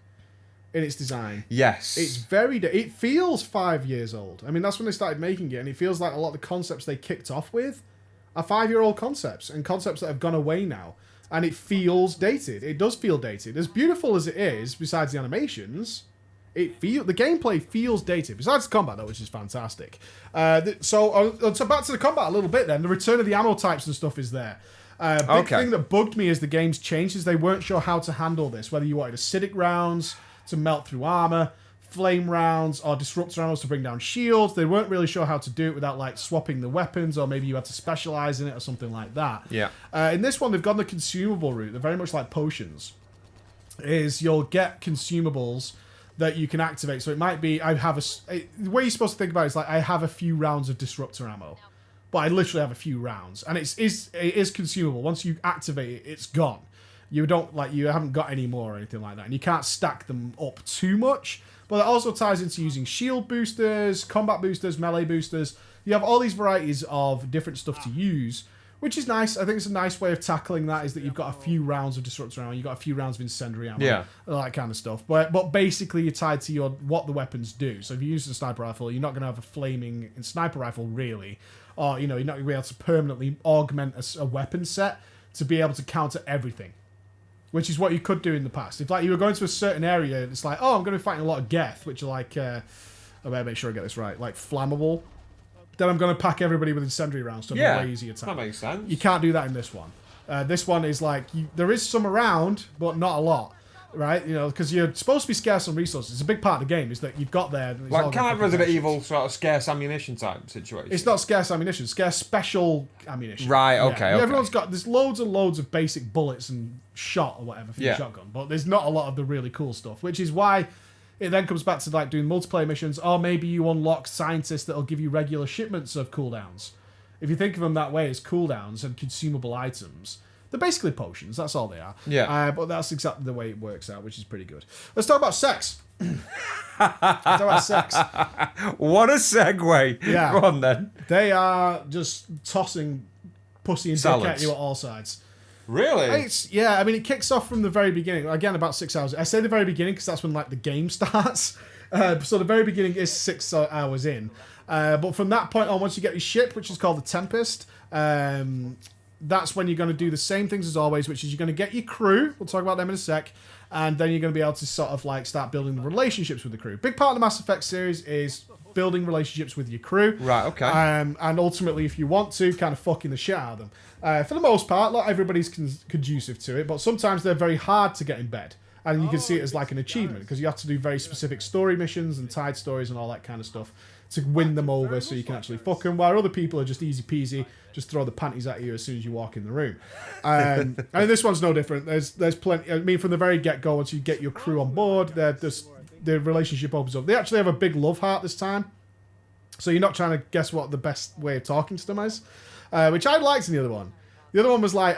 in its design. Yes. It's very it feels 5 years old. I mean, that's when they started making it, and it feels like a lot of the concepts they kicked off with are 5-year-old concepts and concepts that have gone away now. And it feels dated. It does feel dated. As beautiful as it is, besides the animations, the gameplay feels dated. Besides the combat, though, which is fantastic. So back to the combat a little bit then. The return of the ammo types and stuff is there. Big thing that bugged me as the game's changed is they weren't sure how to handle this. Whether you wanted acidic rounds to melt through armor, flame rounds, or disruptor rounds to bring down shields. They weren't really sure how to do it without like swapping the weapons, or maybe you had to specialize in it or something like that. Yeah. In this one, they've gone the consumable route. They're very much like potions. You'll get consumables that you can activate. So it might be, the way you're supposed to think about it is like, I have a few rounds of disruptor ammo. But I literally have a few rounds. And it is consumable. Once you activate it, it's gone. You haven't got any more or anything like that. And you can't stack them up too much. But it also ties into using shield boosters, combat boosters, melee boosters. You have all these varieties of different stuff to use, which is nice. I think it's a nice way of tackling that, is that you've got a few rounds of disruptor ammo, you've got a few rounds of incendiary ammo, all that kind of stuff. But basically you're tied to what the weapons do. So if you use the sniper rifle, you're not going to have a flaming sniper rifle, really. Or, you're not going to be able to permanently augment a weapon set to be able to counter everything. Which is what you could do in the past. If you were going to a certain area, it's like, oh, I'm going to be fighting a lot of Geth, which are like, I better make sure I get this right, like flammable. Then I'm going to pack everybody with incendiary rounds to have a way easier attack. That makes sense. You can't do that in this one. This one is like, there is some around, but not a lot. Right? Because you're supposed to be scarce on resources. It's a big part of the game, is that you've got there. Like kind of Resident Evil sort of scarce ammunition type situation. It's not scarce ammunition, scarce special ammunition. Right, okay, okay. Everyone's got, there's loads and loads of basic bullets and shot or whatever for your shotgun, but there's not a lot of the really cool stuff, which is why it then comes back to like doing multiplayer missions, or maybe you unlock scientists that'll give you regular shipments of cooldowns. If you think of them that way as cooldowns and consumable items, They're basically potions. That's all they are. Yeah. But that's exactly the way it works out, which is pretty good. Let's talk about sex. Let's talk about sex. What a segue. Yeah. Go on then. They are just tossing pussy and dick at Salads. you at all sides. Really? I mean, it kicks off from the very beginning. Again, about 6 hours. I say the very beginning because that's when like the game starts. So the very beginning is 6 hours in. But from that point on, once you get your ship, which is called the Tempest, that's when you're going to do the same things as always, which is you're going to get your crew. We'll talk about them in a sec. And then you're going to be able to sort of like start building relationships with the crew. Big part of the Mass Effect series is building relationships with your crew. Right, okay. And ultimately, if you want to, kind of fucking the shit out of them. For the most part, not everybody's conducive to it, but sometimes they're very hard to get in bed. And you can see it as like an achievement, because you have to do very specific story missions and tied stories and all that kind of stuff to win them over so you can actually fuck them, while other people are just easy peasy, just throw the panties at you as soon as you walk in the room. And this one's no different. There's plenty. I mean, from the very get-go, once you get your crew on board, the relationship opens up. They actually have a big love heart this time, so you're not trying to guess what the best way of talking to them is, which I liked in the other one. The other one was like,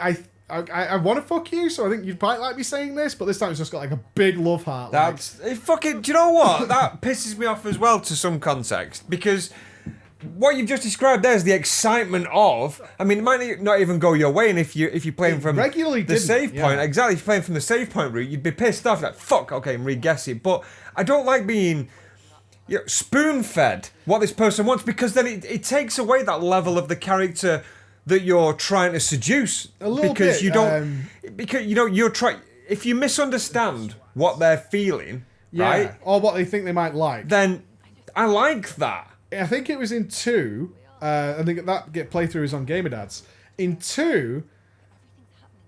I want to fuck you, so I think you'd probably like me saying this, but this time it's just got like a big love heart. That's it fucking. Do you know what? That pisses me off as well to some context, because what you've just described there is the excitement of. I mean, it might not even go your way, and if you're playing from regularly the save point, exactly. If you're playing from the save point route, you'd be pissed off like fuck. Okay, and re-guess it. But I don't like being spoon-fed what this person wants, because then it takes away that level of the character that you're trying to seduce. A little because bit, you don't because you're trying. If you misunderstand what they're feeling, right, or what they think they might like, then I like that. I think it was in 2. I think that playthrough is on Gamer Dads. In 2,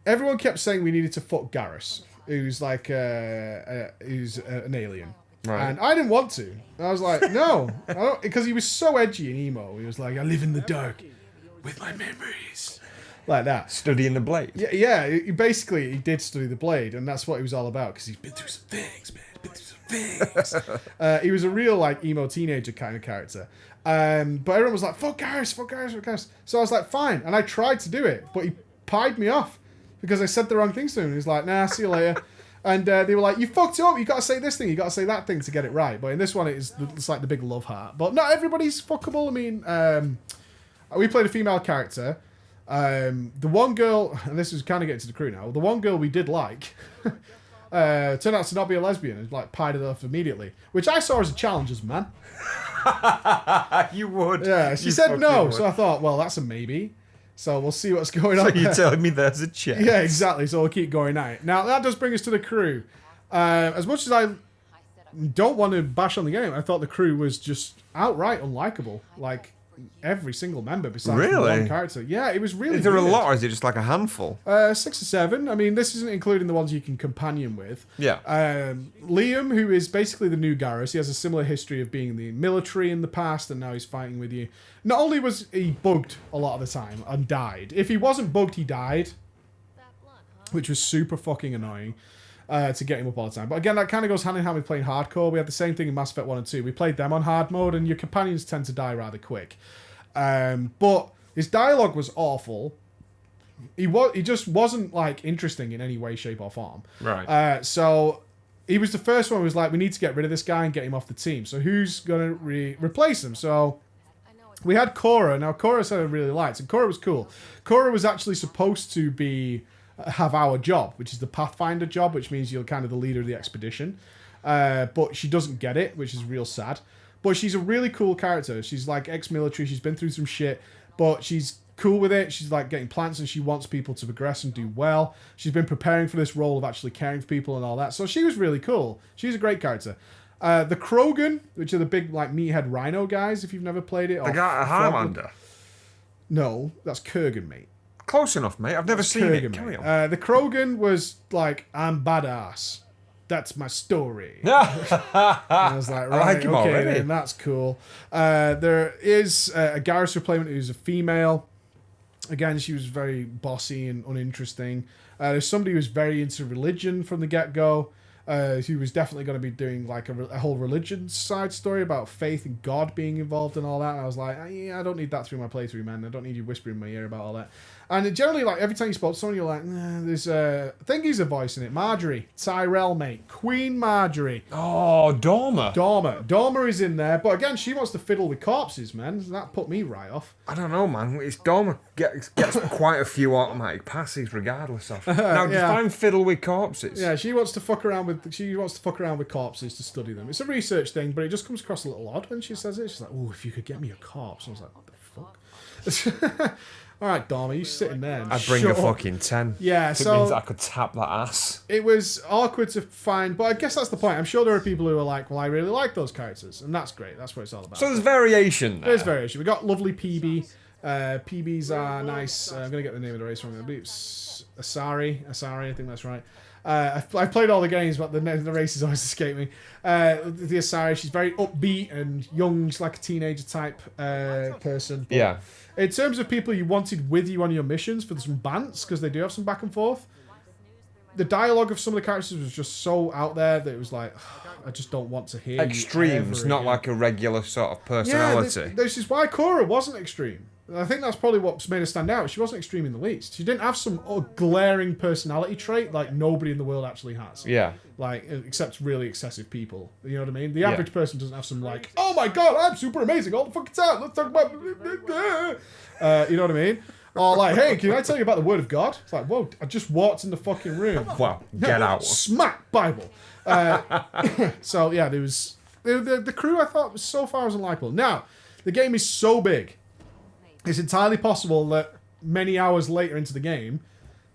everyone kept saying we needed to fuck Garrus, who's like who's an alien. Right. And I didn't want to. I was like, no, I don't, because he was so edgy and emo. He was like, I live in the dark with my memories, like that. Studying the blade. Yeah. He did study the blade, and that's what he was all about. Because he's been through some things, man. He was a real like emo teenager kind of character. But everyone was like, fuck Garrus, fuck Garrus, fuck Garrus. So I was like, fine, and I tried to do it, but he pied me off because I said the wrong things to him. He was like, nah, see you later. And they were like, you fucked it up. You got to say this thing. You got to say that thing to get it right. But in this one, it's like the big love heart. But not everybody's fuckable. I mean, we played a female character. The one girl, and this is kind of getting to the crew now. The one girl we did like turned out to not be a lesbian and like pied it off immediately, which I saw as a challenge as a man. You would. Yeah, she said no. So I thought, well, that's a maybe. So we'll see what's going on. So you're telling me there's a chance? Yeah, exactly. So we'll keep going at it. Now, that does bring us to the crew. As much as I don't want to bash on the game, I thought the crew was just outright unlikable. Like, every single member besides one character. Yeah, it was really Is there weird. a lot, or is it just like a handful? 6 or 7. I mean, this isn't including the ones you can companion with. Yeah. Liam, who is basically the new Garrus, he has a similar history of being in the military in the past, and now he's fighting with you. Not only was he bugged a lot of the time and died, if he wasn't bugged, he died, which was super fucking annoying to get him up all the time. But again, that kind of goes hand in hand with playing hardcore. We had the same thing in Mass Effect 1 and 2. We played them on hard mode, and your companions tend to die rather quick. But his dialogue was awful. He just wasn't like interesting in any way, shape, or form. Right. So he was the first one who was like, we need to get rid of this guy and get him off the team. So who's going to replace him? So we had Cora. Now, Cora said I really liked, and Cora was cool. Cora was actually supposed to have our job, which is the Pathfinder job, which means you're kind of the leader of the expedition. But she doesn't get it, which is real sad. But she's a really cool character. She's like ex-military. She's been through some shit, but she's cool with it. She's like getting plants, and she wants people to progress and do well. She's been preparing for this role of actually caring for people and all that. So she was really cool. She's a great character. The Krogan, which are the big like meathead rhino guys, if you've never played it. They got a Highlander. No, that's Kurgan, mate. Close enough, mate. I've never seen Kurgan, it. Carry mate. on. The Krogan was like, I'm badass. That's my story. Yeah. I was like, right, like him okay, already. then that's cool. There is a Garrus replacement who's a female. Again, she was very bossy and uninteresting. There's somebody who's very into religion from the get-go. He was definitely going to be doing like a whole religion side story about faith and God being involved and all that. And I was like, I don't need that through my playthrough, man. I don't need you whispering in my ear about all that. And generally, like every time you spoke to someone, you're like, there's I think he's a voice in it. Marjorie, Tyrell, mate, Queen Marjorie. Oh, Dormer. Dormer is in there, but again, she wants to fiddle with corpses, man. That put me right off. I don't know, man. It's Dormer gets quite a few automatic passes, regardless of. Now, define fiddle with corpses. Yeah, she wants to fuck around with corpses to study them. It's a research thing, but it just comes across a little odd when she says it. She's like, "Oh, if you could get me a corpse," I was like, "What the fuck?" All right, Dom, are you sitting there? I'd bring a fucking 10. Yeah, so... so... It means I could tap that ass. It was awkward to find, but I guess that's the point. I'm sure there are people who are like, well, I really like those characters, and that's great. That's what it's all about. So there's variation there. There's variation. We got lovely PB. PBs are nice. I'm going to get the name of the race wrong. I believe it's Asari, I think that's right. I've played all the games, but the races always escape me. The Asari, she's very upbeat and young. She's like a teenager type person. But yeah. In terms of people you wanted with you on your missions for some bants, because they do have some back and forth, the dialogue of some of the characters was just so out there that it was like, I just don't want to hear extremes, not like a regular sort of personality. Yeah, this is why Cora wasn't extreme. I think that's probably what's made her stand out. She wasn't extreme in the least. She didn't have some glaring personality trait like nobody in the world actually has. Yeah. Like, except really excessive people. You know what I mean? The average person doesn't have some like, oh my god, I'm super amazing all the fucking time. Let's talk about... you know what I mean? Or like, hey, can I tell you about the word of God? It's like, whoa, I just walked in the fucking room. Well, get out. Smack Bible. So, yeah, there was... The crew, I thought, was so far as unlikable. Now, the game is so big. It's entirely possible that many hours later into the game,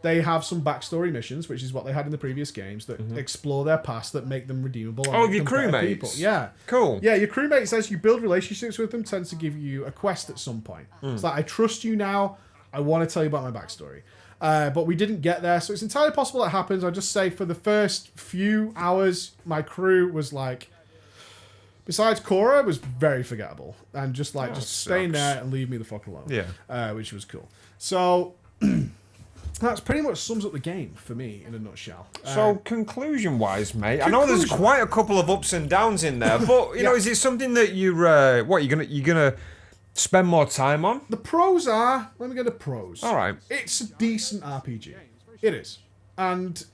they have some backstory missions, which is what they had in the previous games, that explore their past, that make them redeemable. Oh, your crewmates? People. Yeah. Cool. Yeah, your crewmates, as you build relationships with them, tends to give you a quest at some point. It's like, I trust you now, I want to tell you about my backstory. But we didn't get there, so it's entirely possible that happens. I'll just say, for the first few hours, my crew was like... Besides Cora, was very forgettable and just staying there and leave me the fuck alone. Yeah, which was cool. So that's pretty much sums up the game for me in a nutshell. So conclusion-wise, mate, I know there's quite a couple of ups and downs in there, but you know, is it something that you're gonna spend more time on? The pros are. Let me get the pros. All right, it's a decent RPG. It is, and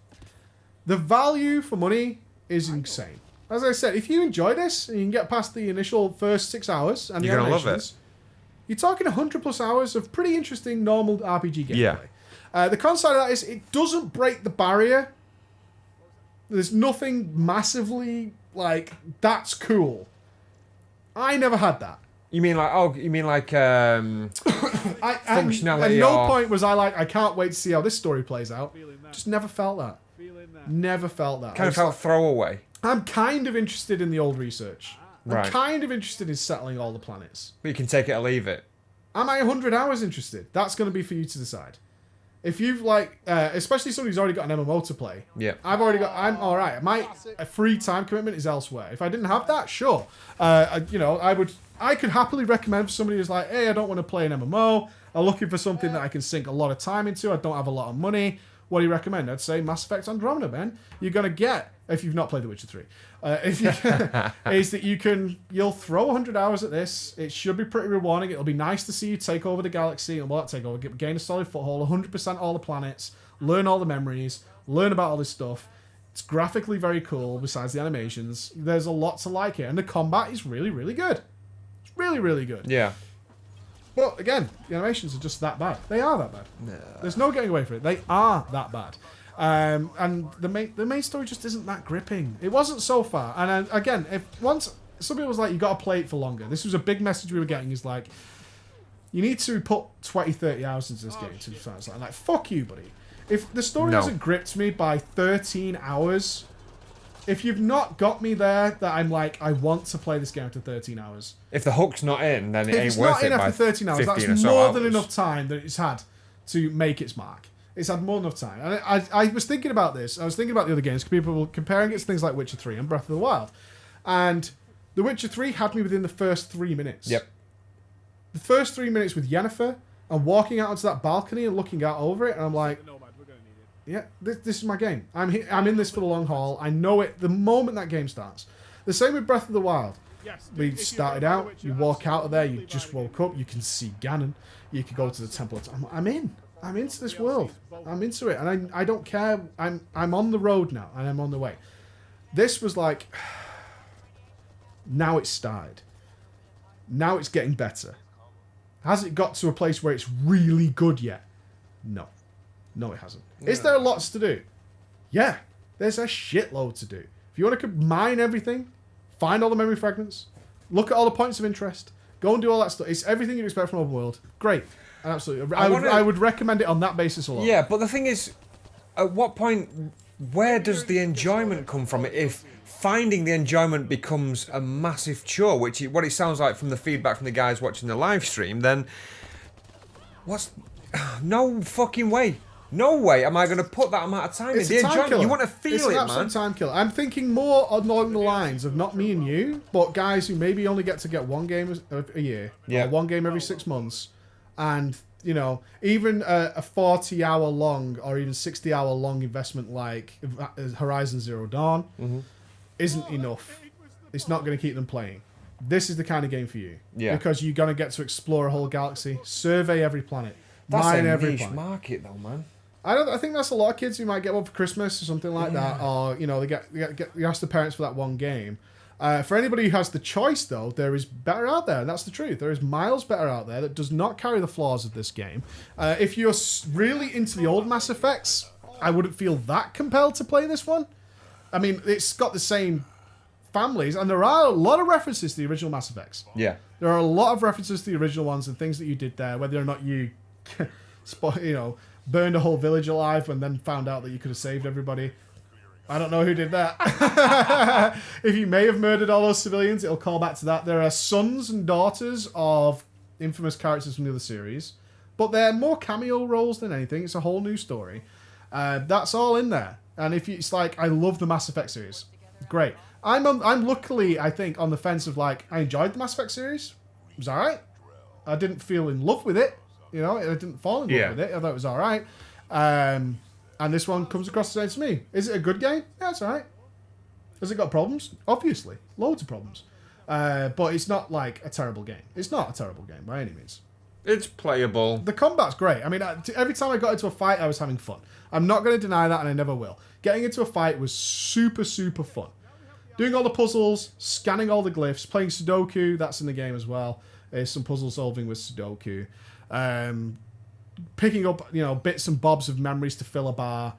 the value for money is insane. As I said, if you enjoy this and you can get past the initial first 6 hours and you're gonna love it. You're talking 100+ hours of pretty interesting normal RPG gameplay. Yeah. The con side of that is it doesn't break the barrier. There's nothing massively like that's cool. I never had that. You mean like functionality? At no point was I like, I can't wait to see how this story plays out. Just never felt that. Never felt that. Kind of felt throwaway. I'm kind of interested in the old research. Right. I'm kind of interested in settling all the planets. But you can take it or leave it. Am I 100 hours interested? That's going to be for you to decide. If you've especially somebody who's already got an MMO to play. Yeah. I'm all right. My free time commitment is elsewhere. If I didn't have that, sure. I could happily recommend for somebody who's like, hey, I don't want to play an MMO. I'm looking for something that I can sink a lot of time into. I don't have a lot of money. What do you recommend? I'd say Mass Effect Andromeda, man. You're going to get, if you've not played The Witcher 3, is that you'll throw 100 hours at this. It should be pretty rewarding. It'll be nice to see you take over the galaxy, and gain a solid foothold, 100% all the planets, learn all the memories, learn about all this stuff. It's graphically very cool, besides the animations. There's a lot to like here, and the combat is really, really good. It's really, really good. Yeah. But again, the animations are just that bad. They are that bad. No. There's no getting away from it. They are that bad. And the main story just isn't that gripping. It wasn't so far. And again, once somebody was like, you got to play it for longer. This was a big message we were getting. Is like, you need to put 20, 30 hours into this game to be fun. It's like, fuck you, buddy. If the story hasn't gripped me by 13 hours, if you've not got me there, that I'm like, I want to play this game after 13 hours. If the hook's not in, then it ain't worth it. If it's not in after 13 hours, that's more than enough time that it's had to make its mark. It's had more than enough time. And I was thinking about this. I was thinking about the other games. People were comparing it to things like Witcher 3 and Breath of the Wild. And The Witcher 3 had me within the first 3 minutes. Yep. The first 3 minutes with Yennefer and walking out onto that balcony and looking out over it, and I'm like, Yeah, this is my game. I'm in this for the long haul. I know it the moment that game starts. The same with Breath of the Wild. We started out, you walk out of there, you just woke up, you can see Ganon, you can go to the temple. I'm in. I'm into this world. I'm into it, and I don't care. I'm on the road now, and I'm on the way. This was like, now it's started. Now it's getting better. Has it got to a place where it's really good yet? No. No, it hasn't. Yeah. Is there lots to do? Yeah. There's a shitload to do. If you want to mine everything, find all the memory fragments, look at all the points of interest, go and do all that stuff. It's everything you'd expect from open world. Great. Absolutely. I would recommend it on that basis alone. Yeah, but the thing is, at what point, where does the enjoyment come from? If finding the enjoyment becomes a massive chore, which what it sounds like from the feedback from the guys watching the live stream, then no fucking way. No way am I going to put that amount of time in. The enjoyment, you want to feel it, man. It's an absolute time killer. I'm thinking more along the lines of not me and you, but guys who maybe only get to get one game a year, or one game every 6 months, and, you know, even a 40-hour long or even 60-hour long investment like Horizon Zero Dawn isn't enough. It's not going to keep them playing. This is the kind of game for you. Yeah. Because you're going to get to explore a whole galaxy, survey every planet, mine every planet. That's a niche market, though, man. I think that's a lot of kids who might get one for Christmas or something like that, or you know, they ask the parents for that one game. For anybody who has the choice, though, there is better out there, and that's the truth. There is miles better out there that does not carry the flaws of this game. If you're really into the old Mass Effects, I wouldn't feel that compelled to play this one. I mean, it's got the same families, and there are a lot of references to the original Mass Effects. Yeah, there are a lot of references to the original ones and things that you did there, whether or not you, burned a whole village alive and then found out that you could have saved everybody. I don't know who did that. If you may have murdered all those civilians, it'll call back to that. There are sons and daughters of infamous characters from the other series, but they're more cameo roles than anything. It's a whole new story. That's all in there. And it's like, I love the Mass Effect series. Great. I'm luckily, I think, on the fence of like, I enjoyed the Mass Effect series. It was alright. I didn't feel in love with it. You know, I didn't fall in love with it. I thought it was alright. And this one comes across the same to me. Is it a good game? Yeah, it's alright. Has it got problems? Obviously. Loads of problems. But it's not like a terrible game. It's not a terrible game by any means. It's playable. The combat's great. I mean, every time I got into a fight, I was having fun. I'm not going to deny that, and I never will. Getting into a fight was super, super fun. Doing all the puzzles, scanning all the glyphs, playing Sudoku, that's in the game as well. There's some puzzle solving with Sudoku. Picking up, bits and bobs of memories to fill a bar,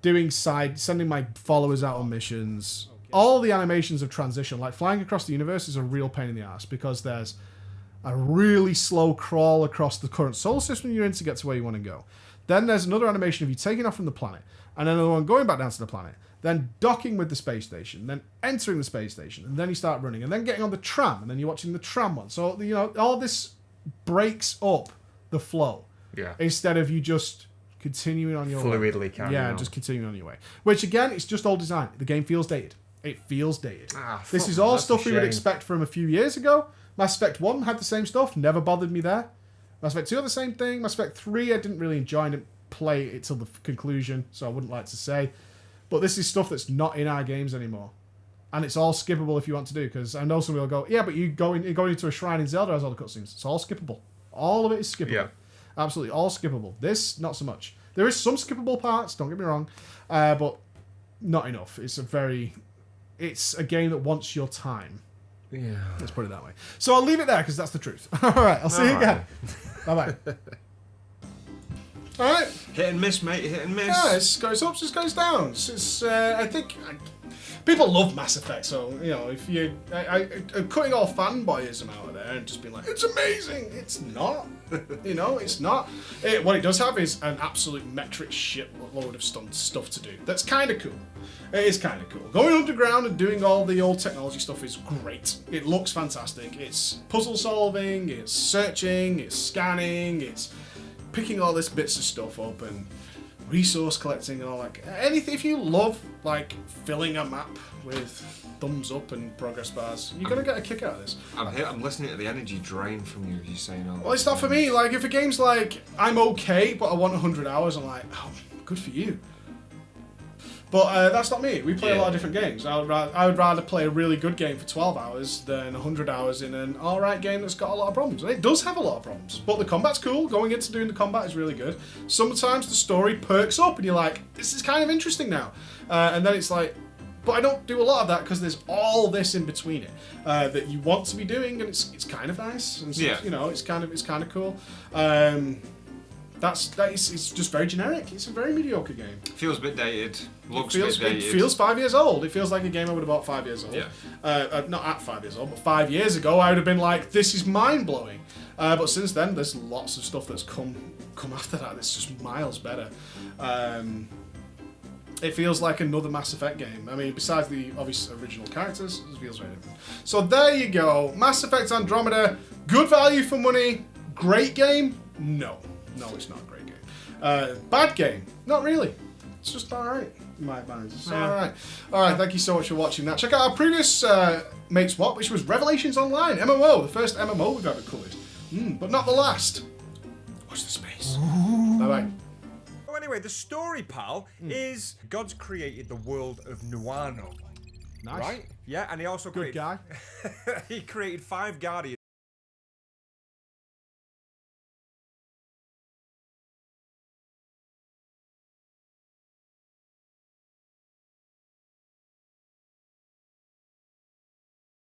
sending my followers out on missions. All the animations of transition, like flying across the universe, is a real pain in the ass because there's a really slow crawl across the current solar system you're in to get to where you want to go. Then there's another animation of you taking off from the planet, and another one going back down to the planet, then docking with the space station, then entering the space station, and then you start running, and then getting on the tram, and then you're watching the tram one. So, all this breaks up the flow. Yeah. Instead of you just continuing on your way. Fluidly carrying on. Just continuing on your way. Which, again, it's just old design. The game feels dated. It feels dated. This is all stuff we would expect from a few years ago. Mass Effect 1 had the same stuff. Never bothered me there. Mass Effect 2 had the same thing. Mass Effect 3, I didn't really enjoy and play it till the conclusion, so I wouldn't like to say. But this is stuff that's not in our games anymore. And it's all skippable if you want to do, because I know some people go, yeah, but you're going into a shrine in Zelda has all the cutscenes. It's all skippable. All of it is skippable. Yeah. Absolutely, all skippable. This, not so much. There is some skippable parts, don't get me wrong, but not enough. It's a game that wants your time. Yeah. Let's put it that way. So I'll leave it there, because that's the truth. All right, I'll see you again. Bye-bye. All right. Hit and miss, mate. Hit and miss. Yeah, it goes up, it goes down. I think people love Mass Effect, so if you, I'm cutting all fanboyism out of there and just being like, it's amazing. It's not. It's not. What it does have is an absolute metric shitload of stuff to do. That's kind of cool. It is kind of cool. Going underground and doing all the old technology stuff is great. It looks fantastic. It's puzzle solving, it's searching, it's scanning, it's picking all this bits of stuff up and resource collecting and all that. Anything, if you love like filling a map with thumbs up and progress bars, you're gonna get a kick out of this. I'm listening to the energy drain from you as you're saying all that. Well, it's not for me. Like, if a game's like, I'm okay, but I want 100 hours, I'm like, oh, good for you. But that's not me. We play a lot of different games. I would rather play a really good game for 12 hours than 100 hours in an alright game that's got a lot of problems. And it does have a lot of problems. But the combat's cool. Going into doing the combat is really good. Sometimes the story perks up and you're like, this is kind of interesting now. And then it's like, but I don't do a lot of that because there's all this in between it that you want to be doing, and it's kind of nice. And so, you know, it's kind of cool. It's just very generic. It's a very mediocre game. Feels a bit dated. Looks a bit dated. It feels 5 years old. It feels like a game I would have bought 5 years old. Yeah. Not at 5 years old, but 5 years ago I would have been like, this is mind blowing. But since then, there's lots of stuff that's come after that that's just miles better. It feels like another Mass Effect game. I mean, besides the obvious original characters, it feels very different. So there you go. Mass Effect Andromeda. Good value for money. Great game? No. No, it's not a great game. Bad game? Not really. It's just alright, in my mind. It's alright. Alright, thank you so much for watching that. Check out our previous Mate Swap, which was Revelations Online, MMO. The first MMO we've ever covered. But not the last. Watch the space. Bye-bye. Oh, anyway, the story, pal, is God's created the world of Nuano. Nice. Right? Yeah, and he also Good created... guy. he created 5 Guardians.